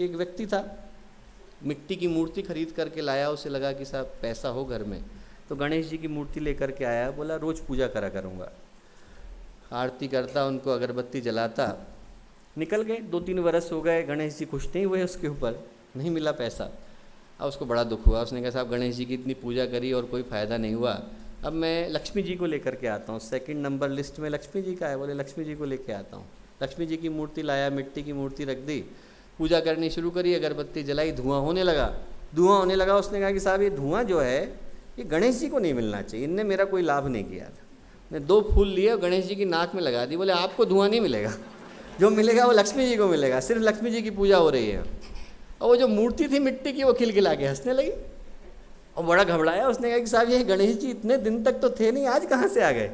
एक व्यक्ति था, मिट्टी की मूर्ति खरीद करके लाया, उसे लगा कि साहब पैसा हो घर में, तो गणेश जी की मूर्ति लेकर के आया, बोला रोज़ पूजा करा करूँगा, आरती करता, उनको अगरबत्ती जलाता। निकल गए, 2-3 बरस हो गए, गणेश जी खुश नहीं हुए उसके ऊपर, नहीं मिला पैसा। अब उसको बड़ा दुख हुआ, उसने कहा साहब गणेश जी की इतनी पूजा करी और कोई फ़ायदा नहीं हुआ, अब मैं लक्ष्मी जी को लेकर के आता हूँ, सेकंड नंबर लिस्ट में लक्ष्मी जी का है, बोले लक्ष्मी जी को लेके आता हूँ। लक्ष्मी जी की मूर्ति लाया, मिट्टी की मूर्ति रख दी, पूजा करनी शुरू करी, अगरबत्ती जलाई, धुआं होने लगा। उसने कहा कि साहब ये धुआं जो है ये गणेश जी को नहीं मिलना चाहिए, इनने मेरा कोई लाभ नहीं किया था। मैं 2 फूल लिए और गणेश जी की नाक में लगा दी, बोले आपको धुआं नहीं मिलेगा, जो मिलेगा वो लक्ष्मी जी को मिलेगा, सिर्फ लक्ष्मी जी की पूजा हो रही है। और वो जो मूर्ति थी मिट्टी की, वो खिलखिला के हंसने लगी और बड़ा घबराया। उसने कहा कि साहब ये गणेश जी इतने दिन तक तो थे नहीं, आज कहाँ से आ गए?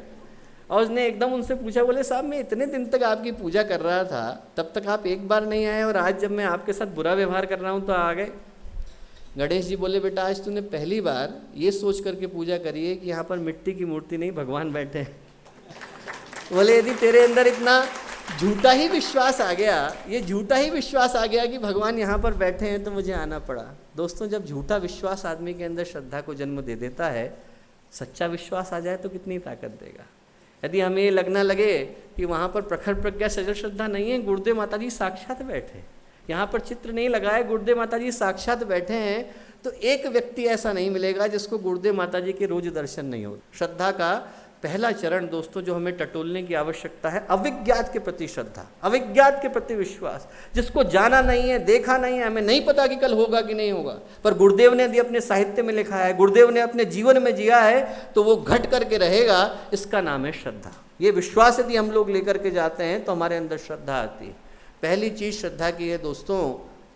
और उसने एकदम उनसे पूछा, बोले साहब मैं इतने दिन तक आपकी पूजा कर रहा था, तब तक आप एक बार नहीं आए, और आज जब मैं आपके साथ बुरा व्यवहार कर रहा हूँ तो आ गए। गणेश जी बोले बेटा आज तूने पहली बार ये सोच करके पूजा करी है कि यहाँ पर मिट्टी की मूर्ति नहीं भगवान बैठे हैं। बोले यदि तेरे अंदर इतना झूठा ही विश्वास आ गया, ये झूठा ही विश्वास आ गया कि भगवान यहाँ पर बैठे हैं, तो मुझे आना पड़ा। दोस्तों, जब झूठा विश्वास आदमी के अंदर श्रद्धा को जन्म दे देता है, सच्चा विश्वास आ जाए तो कितनी ताकत देगा। यदि हमें ये लगना लगे कि वहाँ पर प्रखर प्रज्ञा सजल श्रद्धा नहीं है, गुरुदेव माता जी साक्षात बैठे, यहाँ पर चित्र नहीं लगाए, गुरुदेव माता जी साक्षात बैठे हैं, तो एक व्यक्ति ऐसा नहीं मिलेगा जिसको गुरुदेव माता जी के रोज दर्शन नहीं हो। श्रद्धा का पहला चरण दोस्तों जो हमें टटोलने की आवश्यकता है, अविज्ञात के प्रति श्रद्धा, अविज्ञात के प्रति विश्वास। जिसको जाना नहीं है, देखा नहीं है, हमें नहीं पता कि कल होगा कि नहीं होगा, पर गुरुदेव ने यदि अपने साहित्य में लिखा है, गुरुदेव ने अपने जीवन में जिया है, तो वो घट करके रहेगा। इसका नाम है श्रद्धा। ये विश्वास यदि हम लोग लेकर के जाते हैं तो हमारे अंदर श्रद्धा आती है। पहली चीज श्रद्धा की है दोस्तों,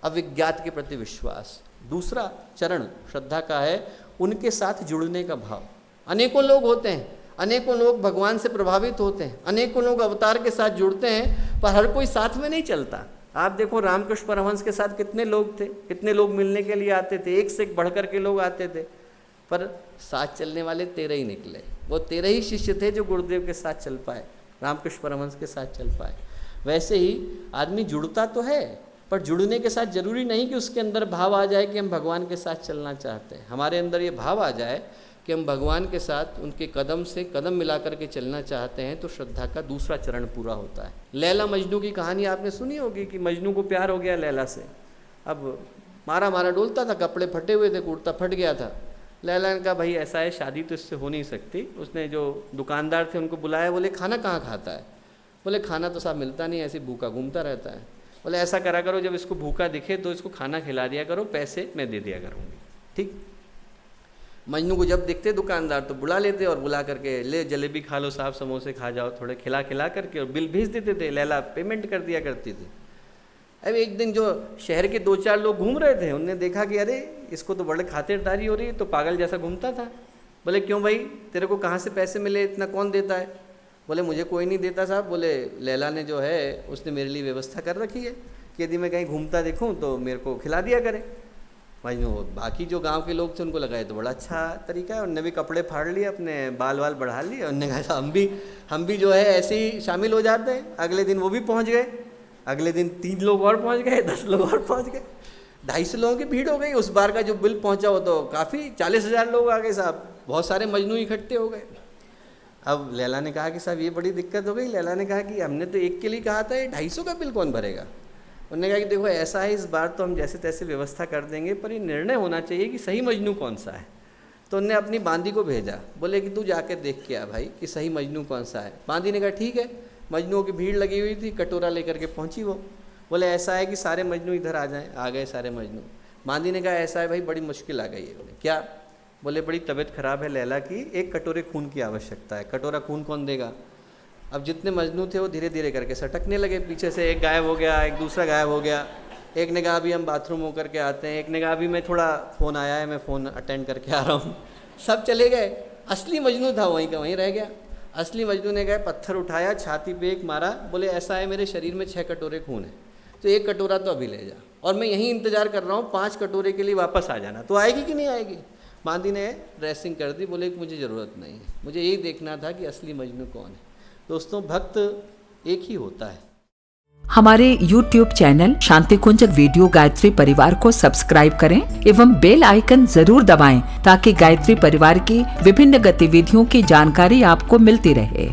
अविज्ञात के प्रति विश्वास। दूसरा चरण श्रद्धा का है उनके साथ जुड़ने का भाव। अनेकों लोग होते हैं, अनेकों लोग भगवान से प्रभावित होते हैं, अनेकों लोग अवतार के साथ जुड़ते हैं, पर हर कोई साथ में नहीं चलता। आप देखो रामकृष्ण परमहंस के साथ कितने लोग थे, कितने लोग मिलने के लिए आते थे, एक से एक बढ़ कर के लोग आते थे, पर साथ चलने वाले 13 ही निकले। वो 13 ही शिष्य थे जो गुरुदेव के साथ चल पाए, रामकृष्ण परमहंस के साथ चल पाए। वैसे ही आदमी जुड़ता तो है, पर जुड़ने के साथ जरूरी नहीं कि उसके अंदर भाव आ जाए कि हम भगवान के साथ चलना चाहते हैं। हमारे अंदर ये भाव आ जाए कि हम भगवान के साथ उनके कदम से कदम मिला करके चलना चाहते हैं, तो श्रद्धा का दूसरा चरण पूरा होता है। लैला मजनू की कहानी आपने सुनी होगी कि मजनू को प्यार हो गया लैला से। अब मारा मारा डोलता था, कपड़े फटे हुए थे, कुर्ता फट गया था। लैला ने कहा भाई ऐसा है, शादी तो इससे हो नहीं सकती। उसने जो दुकानदार थे उनको बुलाया, बोले खाना कहाँ खाता है? बोले खाना तो साहब मिलता नहीं, ऐसे भूखा घूमता रहता है। बोले ऐसा करा करो, जब इसको भूखा दिखे तो इसको खाना खिला दिया करो, पैसे मैं दे दिया करूँगी। ठीक। मजनू को जब दिखते दुकानदार तो बुला लेते और बुला करके ले जलेबी खा लो साहब, समोसे खा जाओ, थोड़े खिला खिला करके और बिल भेज देते थे। लैला पेमेंट कर दिया करती थी। अब एक दिन जो शहर के 2-4 लोग घूम रहे थे, उनने देखा कि अरे इसको तो बड़े खातिरदारी हो रही है, तो पागल जैसा घूमता था। बोले क्यों भाई, तेरे को कहाँ से पैसे मिले, इतना कौन देता है? बोले मुझे कोई नहीं देता साहब। बोले लैला ने जो है उसने मेरे लिए व्यवस्था कर रखी है कि यदि मैं कहीं घूमता देखूँ तो मेरे को खिला दिया करे। मजनू बाकी जो गांव के लोग थे उनको लगा तो बड़ा अच्छा तरीका है, उनने भी कपड़े फाड़ लिए, अपने बाल वाल बढ़ा लिए, उनने कहा हम भी जो है ऐसे ही शामिल हो जाते हैं। अगले दिन वो भी पहुंच गए, अगले दिन 3 लोग और पहुंच गए, 10 लोग और पहुंच गए, 250 लोगों की भीड़ हो गई। उस बार का जो बिल पहुंचा वो तो काफ़ी 40,000 लोग आ गए साहब, बहुत सारे मजनू इकट्ठे हो गए। अब लैला ने कहा कि साहब ये बड़ी दिक्कत हो गई। लैला ने कहा कि हमने तो एक के लिए कहा था, ये 250 का बिल कौन भरेगा? उन्होंने कहा कि देखो ऐसा है, इस बार तो हम जैसे तैसे व्यवस्था कर देंगे, पर ये निर्णय होना चाहिए कि सही मजनू कौन सा है। तो उनने अपनी बांदी को भेजा, बोले कि तू जाके देख के आ भाई कि सही मजनू कौन सा है। बांदी ने कहा ठीक है। मजनूओं की भीड़ लगी हुई थी, कटोरा लेकर के पहुंची वो। बोले ऐसा है कि सारे मजनू इधर आ जाएं। आ गए सारे मजनू। बांदी ने कहा ऐसा है भाई, बड़ी मुश्किल आ गई है। बोले क्या? बोले बड़ी तबीयत खराब है लैला की, 1 कटोरे खून की आवश्यकता है। कटोरा खून कौन देगा? अब जितने मजनू थे वो धीरे धीरे करके सटकने लगे, पीछे से एक गायब हो गया, एक दूसरा गायब हो गया। एक ने कहा अभी हम बाथरूम होकर के आते हैं, एक ने कहा अभी मैं थोड़ा फ़ोन आया है, मैं फ़ोन अटेंड करके आ रहा हूँ। सब चले गए। असली मजनू था वहीं का वहीं रह गया। असली मजनू ने कहा पत्थर उठाया, छाती पे एक मारा, बोले ऐसा है मेरे शरीर में 6 कटोरे खून है, तो 1 कटोरा तो अभी ले जा, और मैं यहीं इंतज़ार कर रहा हूँ, 5 कटोरे के लिए वापस आ जाना। तो आएगी कि नहीं आएगी? बांदी ने ड्रेसिंग कर दी, बोले कि मुझे ज़रूरत नहीं है, मुझे यही देखना था कि असली मजनू कौन है। दोस्तों भक्त एक ही होता है। हमारे YouTube चैनल शांति कुंज वीडियो गायत्री परिवार को सब्सक्राइब करें एवं बेल आइकन जरूर दबाएं ताकि गायत्री परिवार की विभिन्न गतिविधियों की जानकारी आपको मिलती रहे।